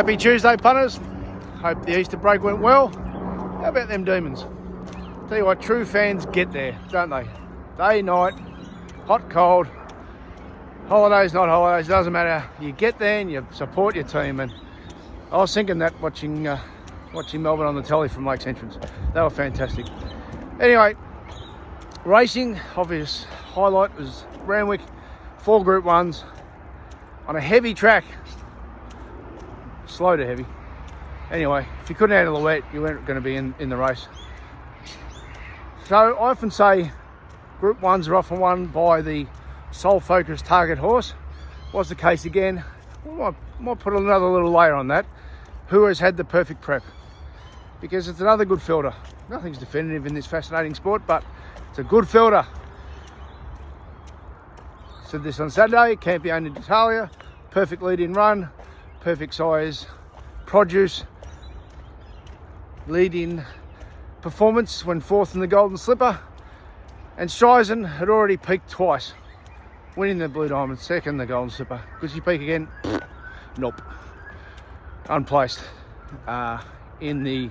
Happy Tuesday, punters. Hope the Easter break went well. How about them demons? Tell you what, true fans get there, don't they? Day, night, hot, cold, holidays, not holidays, doesn't matter. You get there and you support your team. And I was thinking that watching Melbourne on the telly from Lakes Entrance. They were fantastic. Anyway, racing, obvious highlight was Randwick, 4 Group 1s on a heavy track. Slow to heavy. Anyway, if you couldn't handle the wet, you weren't going to be in the race. So I often say Group 1s are often won by the sole-focused target horse. Was the case again. We might put another little layer on that. Who has had the perfect prep? Because it's another good filter. Nothing's definitive in this fascinating sport, but it's a good filter. Said this on Saturday, Campione d'Italia, perfect lead-in run, perfect size produce, lead-in performance when 4th in the Golden Slipper, and Sheza had already peaked twice, winning the Blue Diamond, 2nd the Golden Slipper. Could she peak again? Nope. Unplaced. In the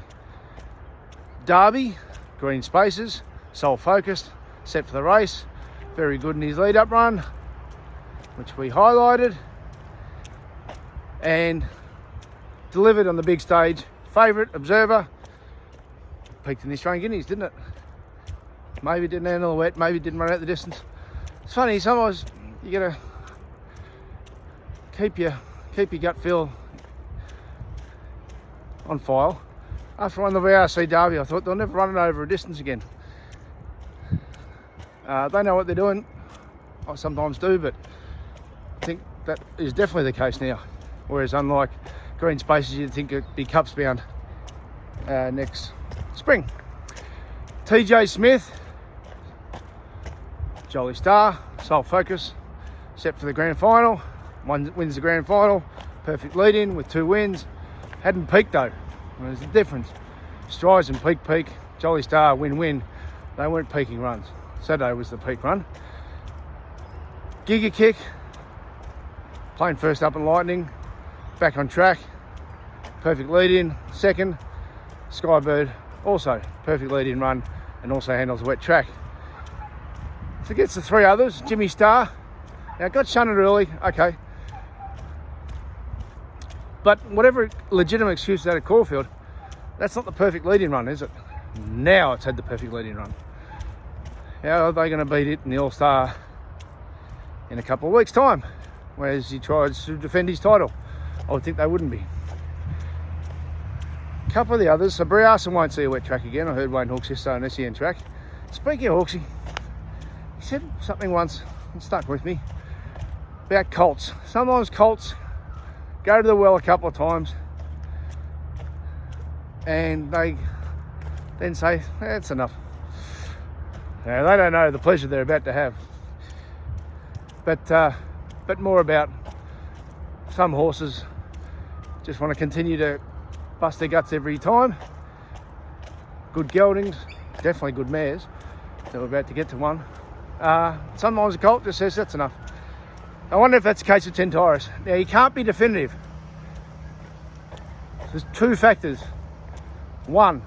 Derby, green spaces, sole focused, set for the race, very good in his lead-up run, which we highlighted, and delivered on the big stage. Favourite, Observer, peaked in the Australian Guineas, didn't it? Maybe didn't handle the wet, maybe didn't run out the distance. It's funny, sometimes you gotta keep your gut feel on file. After I won the VRC Derby, I thought they'll never run it over a distance again. They know what they're doing. I sometimes do, but I think that is definitely the case now. Whereas unlike green spaces, you'd think it'd be cups bound next spring. TJ Smith, Joliestar, sole focus, set for the grand final. Wins the grand final, perfect lead in with 2 wins. Hadn't peaked though. There's a difference. Strides and peak, Joliestar win. They weren't peaking runs. Saturday was the peak run. Giga Kick, playing first up in Lightning, back on track, perfect lead in. 2nd, Skybird, also perfect lead in run and also handles a wet track. Forgets the 3 others. Jimmysstar, now got shunted early, okay. But whatever legitimate excuse out of Caulfield, that's not the perfect lead-in run, is it? Now it's had the perfect lead-in run. How are they going to beat it in the All-Star in a couple of weeks' time? Whereas he tries to defend his title. I would think they wouldn't be. A couple of the others, so Briarson won't see a wet track again. I heard Wayne Hawkes yesterday on SEN track. Speaking of Hawksy, he said something once, it stuck with me, about colts. Sometimes colts go to the well a couple of times and they then say, that's enough. Now, they don't know the pleasure they're about to have. But more about some horses just want to continue to bust their guts every time. Good geldings, definitely good mares. So we're about to get to one. Sometimes a colt just says that's enough. I wonder if that's the case with Tentyris. Now, you can't be definitive. There's 2 factors. 1,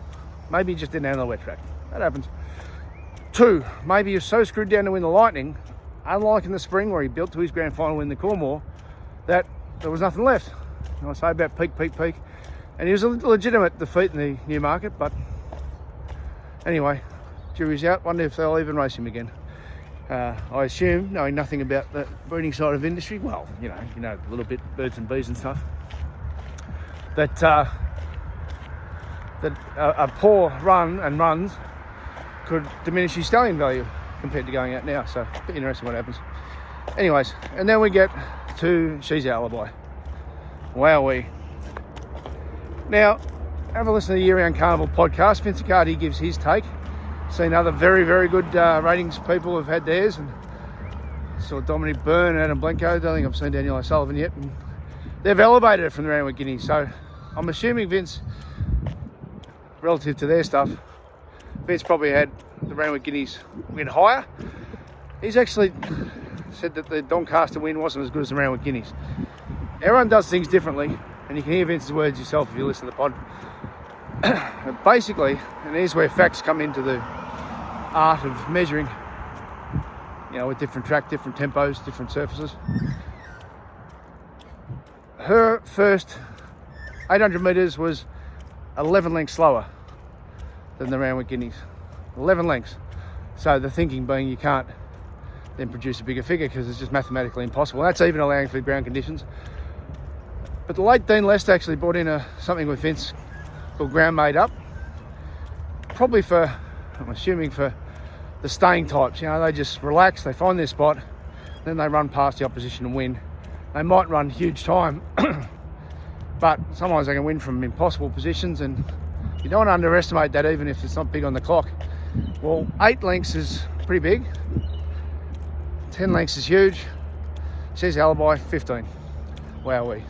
maybe you just didn't handle the wet track. That happens. 2, maybe you're so screwed down to win the Lightning, unlike in the spring where he built to his grand final in the Cornwall, that there was nothing left. And I say about peak. And he was a legitimate defeat in the Newmarket, but anyway, jury's out. Wonder if they'll even race him again. I assume, knowing nothing about the breeding side of industry, well, you know a little bit birds and bees and stuff, that a poor run and runs could diminish his stallion value compared to going out now. So, a bit interesting what happens. Anyways, and then we get to Sheza Alibi. Wowee. Now, have a listen to the year-round Carnival podcast. Vince Cardi gives his take. Seen other very, very good ratings people have had theirs, and saw Dominic Byrne and Adam Blenko. I don't think I've seen Daniel O'Sullivan yet. And they've elevated it from the Randwick Guineas, so I'm assuming Vince, relative to their stuff, Vince probably had the Randwick Guineas win higher. He's actually said that the Doncaster win wasn't as good as the Randwick Guineas. Everyone does things differently. and you can hear Vince's words yourself if you listen to the pod. Basically, and here's where facts come into the art of measuring, you know, with different track, different tempos, different surfaces. Her first 800 metres was 11 lengths slower than the Randwick Guineas. 11 lengths. So the thinking being you can't then produce a bigger figure because it's just mathematically impossible. That's even allowing for ground conditions. But the late Dean Lester actually brought in something with Vince called ground made up. Probably for, I'm assuming for the staying types. You know, they just relax, they find their spot, then they run past the opposition and win. They might run huge time, but sometimes they can win from impossible positions, and you don't want to underestimate that even if it's not big on the clock. Well, 8 lengths is pretty big. 10 lengths is huge. Says Alibi, 15. Wowee.